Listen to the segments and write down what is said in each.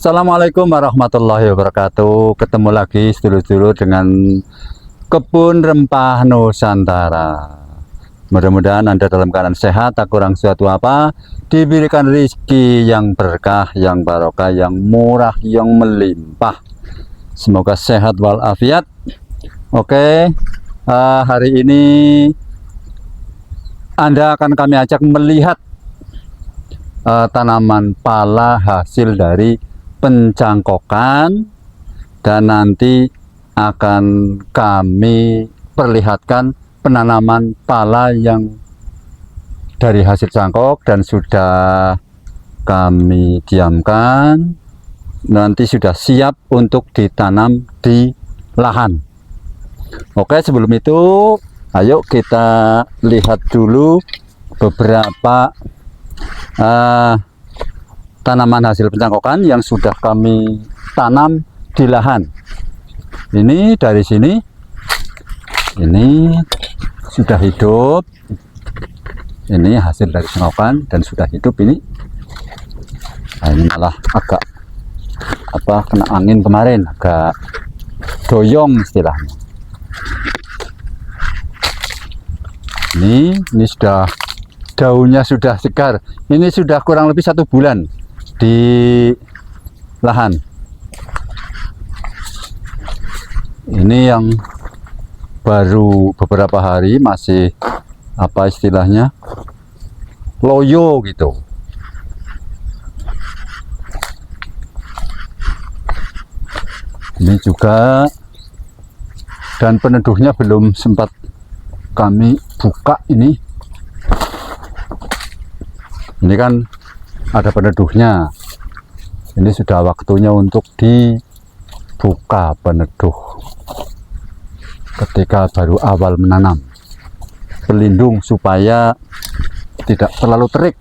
Assalamualaikum warahmatullahi wabarakatuh. Ketemu lagi sedulur-sedulur dengan Kebun Rempah Nusantara. Mudah-mudahan Anda dalam keadaan sehat, tak kurang suatu apa, diberikan rezeki yang berkah, yang barokah, yang murah, yang melimpah. Semoga sehat walafiat. Oke, hari ini Anda akan kami ajak melihat tanaman pala hasil dari pencangkokan, dan nanti akan kami perlihatkan penanaman pala yang dari hasil cangkok dan sudah kami diamkan, nanti sudah siap untuk ditanam di lahan. Oke, sebelum itu ayo kita lihat dulu beberapa tanaman hasil pencangkokan yang sudah kami tanam di lahan. Ini dari sini, ini sudah hidup, ini hasil dari cangkokan dan sudah hidup ini. Nah, ini malah agak kena angin kemarin, agak doyong istilahnya. Ini sudah daunnya sudah segar. Ini sudah kurang lebih 1 bulan di lahan. Ini yang baru beberapa hari, masih istilahnya loyo gitu. Ini juga, dan peneduhnya belum sempat kami buka. Ini kan ada peneduhnya. Ini sudah waktunya untuk dibuka peneduh ketika baru awal menanam, pelindung supaya tidak terlalu terik.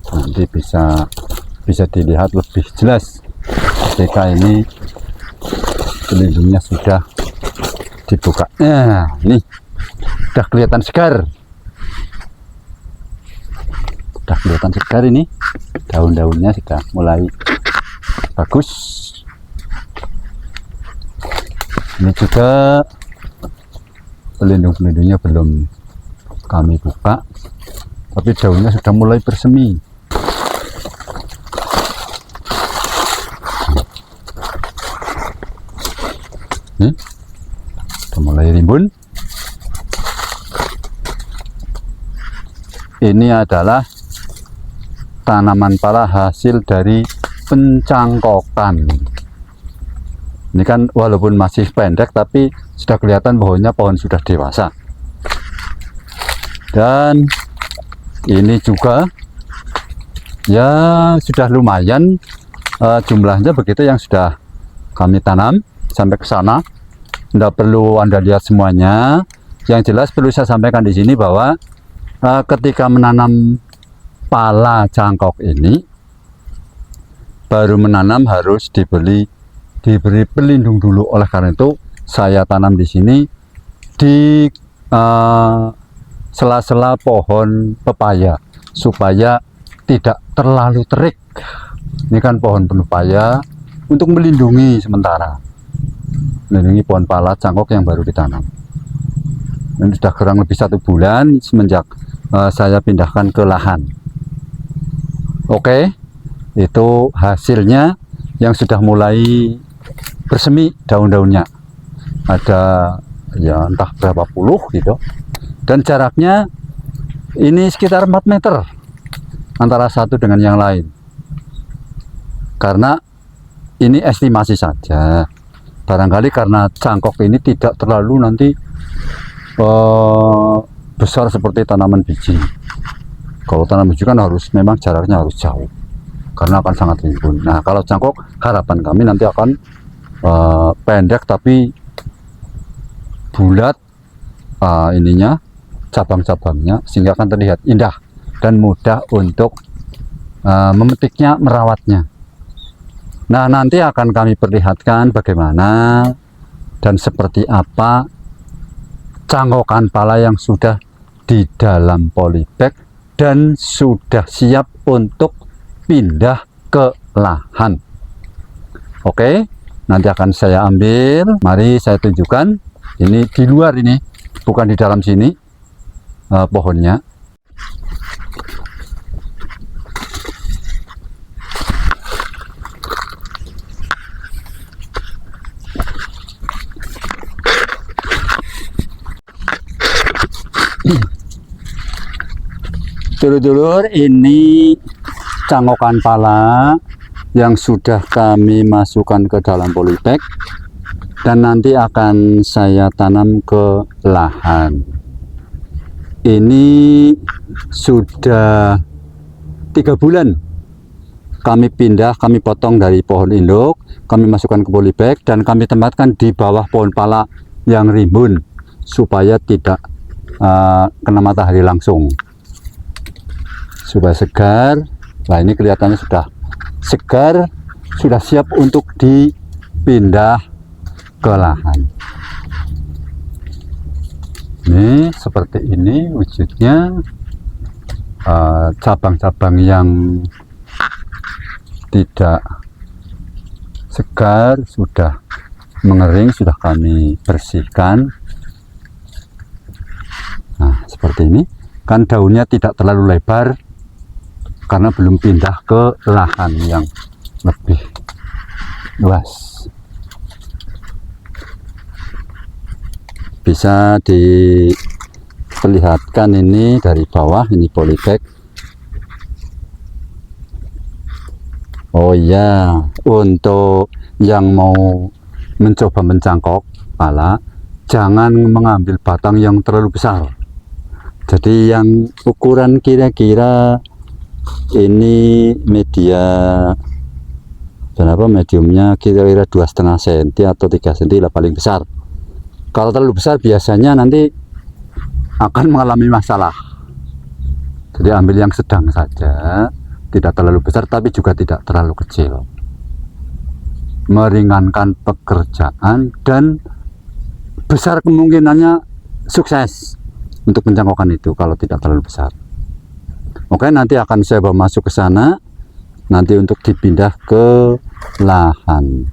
Nanti bisa dilihat lebih jelas ketika ini pelindungnya sudah dibuka. Nah, ini udah kelihatan segar. Udah kelihatan segar, ini daun-daunnya sudah mulai bagus. Ini juga pelindung-pelindungnya belum kami buka, tapi daunnya sudah mulai bersemi. Nih, sudah mulai rimbun. Ini adalah tanaman pala hasil dari pencangkokan. Ini kan walaupun masih pendek, tapi sudah kelihatan pohon sudah dewasa. Dan ini juga ya sudah lumayan jumlahnya begitu yang sudah kami tanam sampai ke sana. Tidak perlu Anda lihat semuanya. Yang jelas perlu saya sampaikan di sini bahwa ketika menanam pala cangkok ini, baru menanam harus diberi pelindung dulu. Oleh karena itu saya tanam di sini di sela-sela pohon pepaya supaya tidak terlalu terik. Ini kan pohon pepaya, untuk melindungi sementara, melindungi pohon pala cangkok yang baru ditanam. Ini sudah kurang lebih 1 bulan semenjak saya pindahkan ke lahan. Oke, itu hasilnya yang sudah mulai bersemi daun-daunnya. Ada ya entah berapa puluh gitu. Dan jaraknya ini sekitar 4 meter antara satu dengan yang lain. Karena ini estimasi saja. Barangkali karena cangkok ini tidak terlalu nanti besar seperti tanaman biji. Kalau tanaman biji kan memang jaraknya harus jauh, karena akan sangat rimbun. Nah, kalau cangkok harapan kami nanti akan pendek tapi bulat ininya, cabang-cabangnya, sehingga akan terlihat indah dan mudah untuk memetiknya, merawatnya. Nah, nanti akan kami perlihatkan bagaimana dan seperti apa cangkokan pala yang sudah di dalam polybag dan sudah siap untuk pindah ke lahan. Oke, nanti akan saya ambil. Mari saya tunjukkan. Ini di luar, ini bukan di dalam sini pohonnya. Dulur-dulur, ini cangkokan pala yang sudah kami masukkan ke dalam polybag dan nanti akan saya tanam ke lahan. Ini sudah 3 bulan kami pindah, kami potong dari pohon induk, kami masukkan ke polybag dan kami tempatkan di bawah pohon pala yang rimbun supaya tidak kena matahari langsung, supaya segar. Nah, ini kelihatannya sudah segar, sudah siap untuk dipindah ke lahan. Ini seperti ini wujudnya. Cabang-cabang yang tidak segar sudah mengering, sudah kami bersihkan. Nah, seperti ini kan, daunnya tidak terlalu lebar karena belum pindah ke lahan yang lebih luas. Bisa diperlihatkan ini dari bawah, ini polybag. Oh iya, untuk yang mau mencoba mencangkok pala, jangan mengambil batang yang terlalu besar. Jadi yang ukuran kira-kira ini media, berapa mediumnya, kira-kira 2,5 cm atau 3 cm lah paling besar. Kalau terlalu besar biasanya nanti akan mengalami masalah. Jadi ambil yang sedang saja, tidak terlalu besar tapi juga tidak terlalu kecil, meringankan pekerjaan dan besar kemungkinannya sukses untuk mencangkokkan itu kalau tidak terlalu besar. Oke, nanti akan saya bawa masuk ke sana nanti untuk dipindah ke lahan.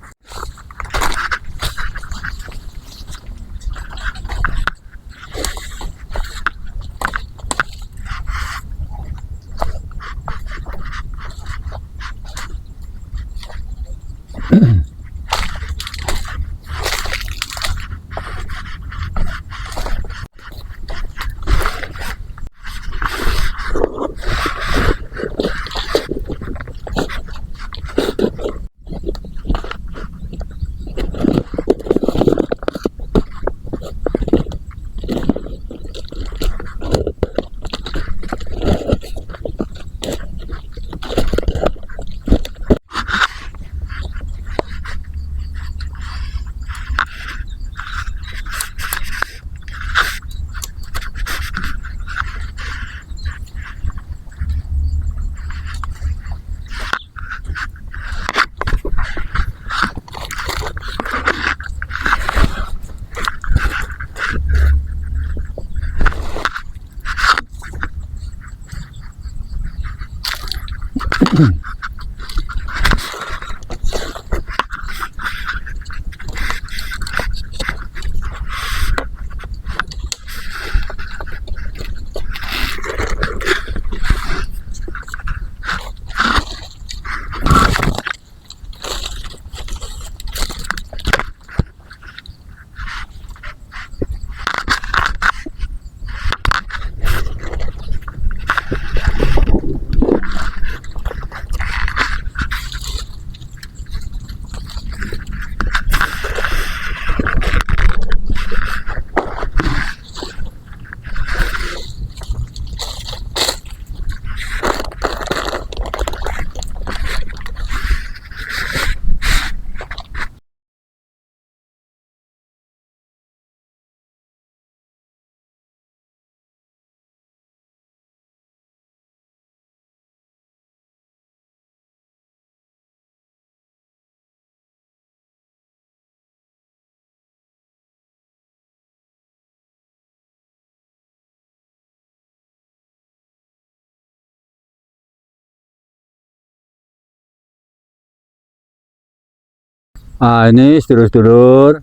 Ini sedulur-sedulur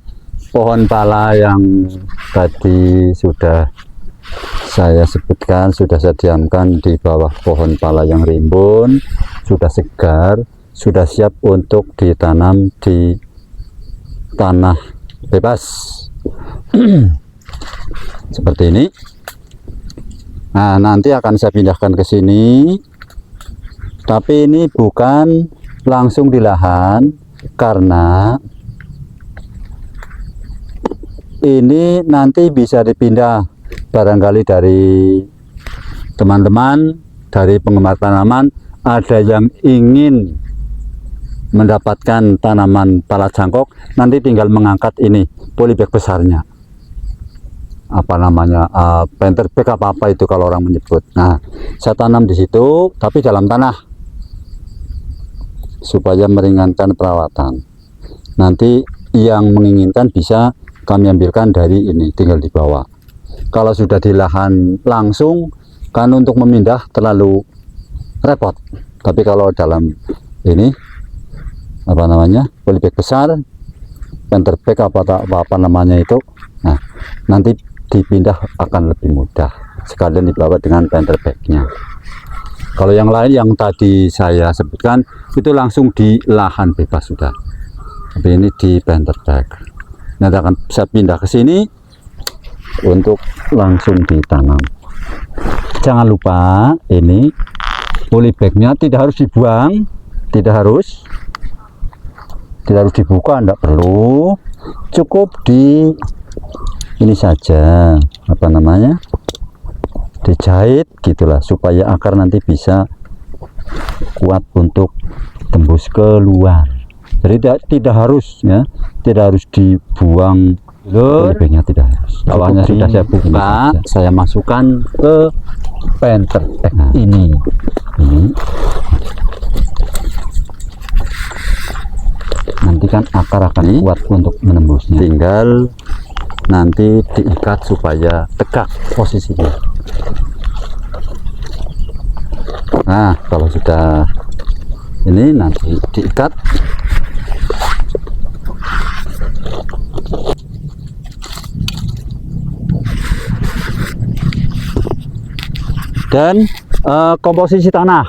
pohon pala yang tadi sudah saya sebutkan, sudah saya diamkan di bawah pohon pala yang rimbun, sudah segar, sudah siap untuk ditanam di tanah bebas seperti ini. Nah, nanti akan saya pindahkan ke sini, tapi ini bukan langsung di lahan, karena ini nanti bisa dipindah barangkali dari teman-teman, dari penggemar tanaman, ada yang ingin mendapatkan tanaman pala jangkok, nanti tinggal mengangkat ini polybag besarnya, apa namanya, planter bag apa itu kalau orang menyebut. Nah, saya tanam di situ tapi dalam tanah supaya meringankan perawatan. Nanti yang menginginkan bisa kami ambilkan dari ini, tinggal dibawa. Kalau sudah di lahan langsung kan untuk memindah terlalu repot, tapi kalau dalam ini apa namanya, polybag besar, planter bag apa namanya itu, nah nanti dipindah akan lebih mudah, sekalian dibawa dengan planter bagnya. Kalau yang lain yang tadi saya sebutkan itu langsung di lahan bebas sudah, tapi ini di planter bag. Nanti akan saya pindah ke sini untuk langsung ditanam. Jangan lupa ini polybagnya tidak harus dibuang, tidak harus dibuka, tidak perlu, cukup di ini saja, apa namanya, dijahit gitulah, supaya akar nanti bisa kuat untuk tembus keluar. Jadi tidak harus ya, tidak harus dibuang, polybagnya tidak harus. Awalnya sudah saya buka, saya masukkan ke planter bag. Nah, ini nanti kan akar akan kuat untuk menembusnya, tinggal nanti diikat supaya tegak posisinya. Nah, kalau sudah ini nanti diikat, dan komposisi tanah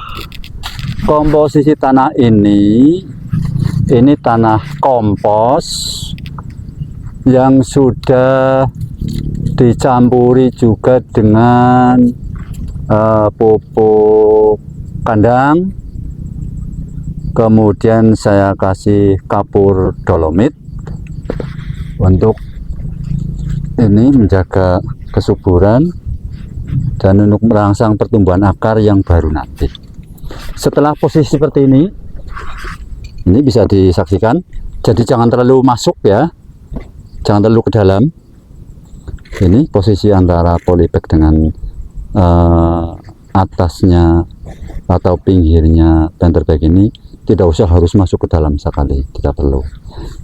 ini tanah kompos yang sudah dicampuri juga dengan pupuk kandang, kemudian saya kasih kapur dolomit untuk ini menjaga kesuburan dan untuk merangsang pertumbuhan akar yang baru nanti. Setelah posisi seperti ini bisa disaksikan, jadi jangan terlalu masuk ya, jangan terlalu ke dalam. Ini posisi antara polybag dengan atasnya atau pinggirnya planter bag ini tidak usah harus masuk ke dalam sekali, tidak perlu.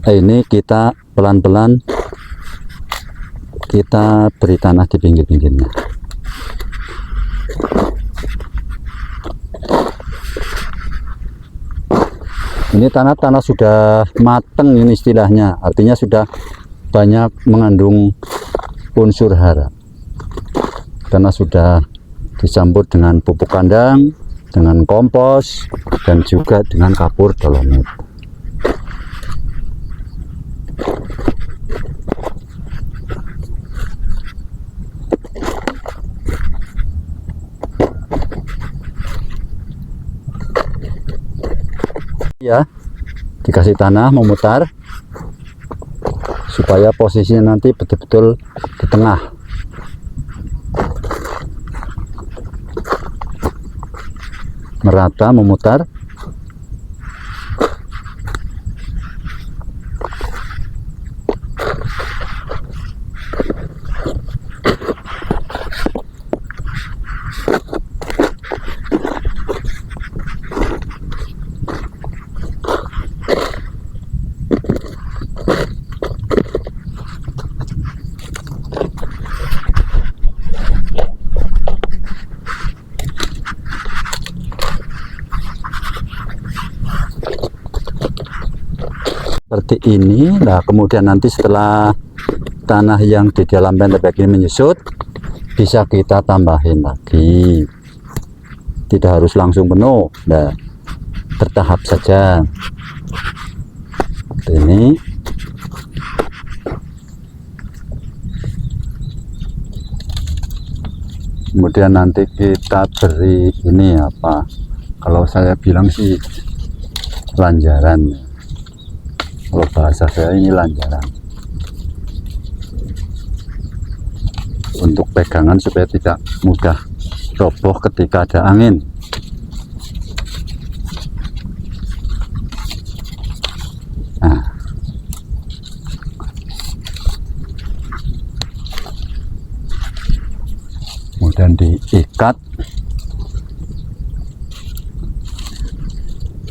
Ini kita pelan-pelan kita beri tanah di pinggir-pinggirnya. Ini tanah sudah mateng, ini istilahnya, artinya sudah banyak mengandung unsur hara karena sudah dicampur dengan pupuk kandang, dengan kompos, dan juga dengan kapur dolomit. Ya, dikasih tanah memutar supaya posisinya nanti betul-betul di tengah. Merata memutar. seperti ini. Nah, kemudian nanti setelah tanah yang di dalam pantebak ini menyusut, bisa kita tambahin lagi, tidak harus langsung penuh. Nah, bertahap saja seperti ini. Kemudian nanti kita beri ini apa, kalau saya bilang sih lanjaran, kalau bahasa saya ini lanjaran, untuk pegangan supaya tidak mudah roboh ketika ada angin. Nah, kemudian diikat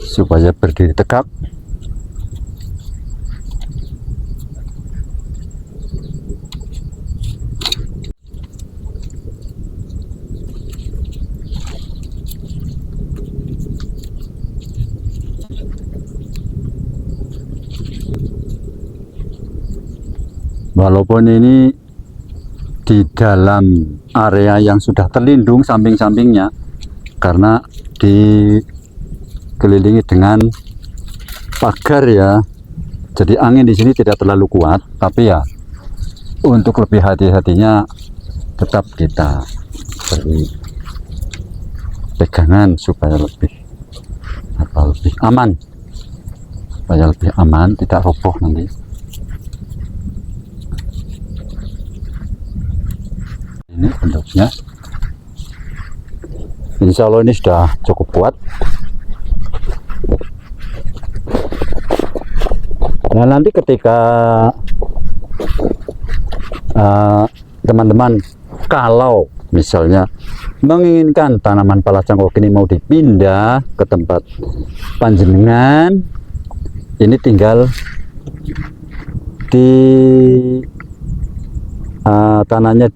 supaya berdiri tegak. Walaupun ini di dalam area yang sudah terlindung samping-sampingnya, karena dikelilingi dengan pagar ya, jadi angin di sini tidak terlalu kuat. Tapi ya untuk lebih hati-hatinya tetap kita beri pegangan supaya lebih aman, tidak roboh nanti. Ini bentuknya, insya Allah ini sudah cukup kuat. Nah, nanti ketika teman-teman kalau misalnya menginginkan tanaman pala cangkok ini mau dipindah ke tempat panjenengan, ini tinggal di tanahnya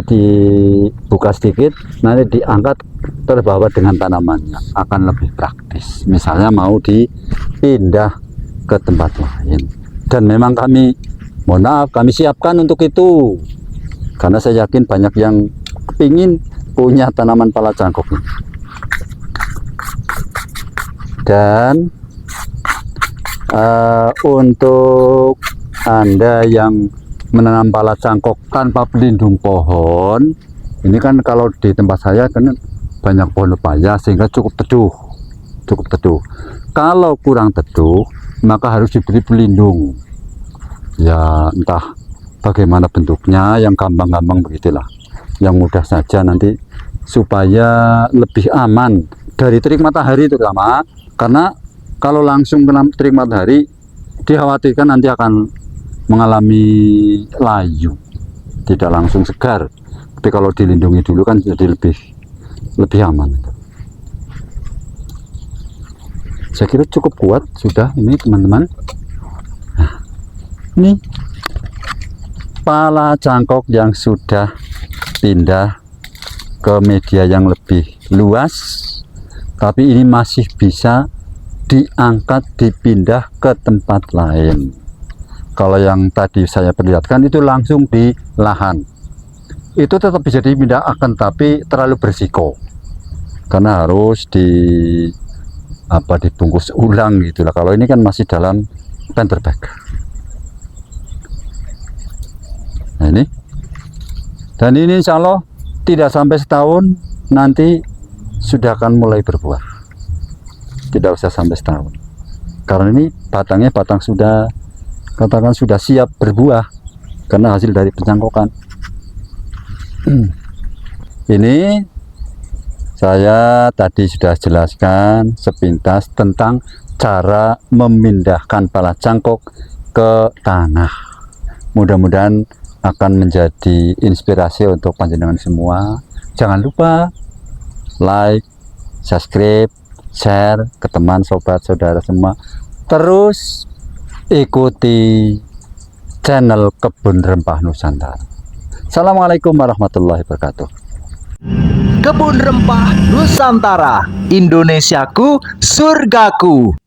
dibuka sedikit, nanti diangkat terbawa dengan tanamannya, akan lebih praktis. Misalnya mau dipindah ke tempat lain, dan memang kami siapkan untuk itu, karena saya yakin banyak yang kepingin punya tanaman pala cangkok ini. Dan untuk Anda yang menanam pala cangkok tanpa pelindung pohon, ini kan kalau di tempat saya kan banyak pohon pepaya sehingga cukup teduh. Kalau kurang teduh maka harus diberi pelindung, ya entah bagaimana bentuknya, yang gampang-gampang begitulah, yang mudah saja nanti, supaya lebih aman dari terik matahari terutama. Karena kalau langsung kena terik matahari dikhawatirkan nanti akan mengalami layu, tidak langsung segar. Tapi kalau dilindungi dulu kan jadi lebih aman. Saya kira cukup kuat sudah ini teman-teman. Nah, ini pala cangkok yang sudah pindah ke media yang lebih luas, tapi ini masih bisa diangkat, dipindah ke tempat lain. Kalau yang tadi saya perlihatkan itu langsung di lahan, itu tetap bisa dipindah, akan tapi terlalu berisiko karena harus dibungkus ulang gitulah. Kalau ini kan masih dalam pantebak. Nah, ini, dan ini insya Allah tidak sampai setahun nanti sudah akan mulai berbuah. Tidak usah sampai setahun, karena ini batangnya sudah, katakan sudah siap berbuah karena hasil dari pencangkokan. Ini saya tadi sudah jelaskan sepintas tentang cara memindahkan pala cangkok ke tanah. Mudah-mudahan akan menjadi inspirasi untuk panjenengan semua. Jangan lupa like, subscribe, share ke teman, sobat, saudara semua. Terus ikuti channel Kebun Rempah Nusantara. Assalamualaikum warahmatullahi wabarakatuh. Kebun Rempah Nusantara, Indonesiaku, surgaku.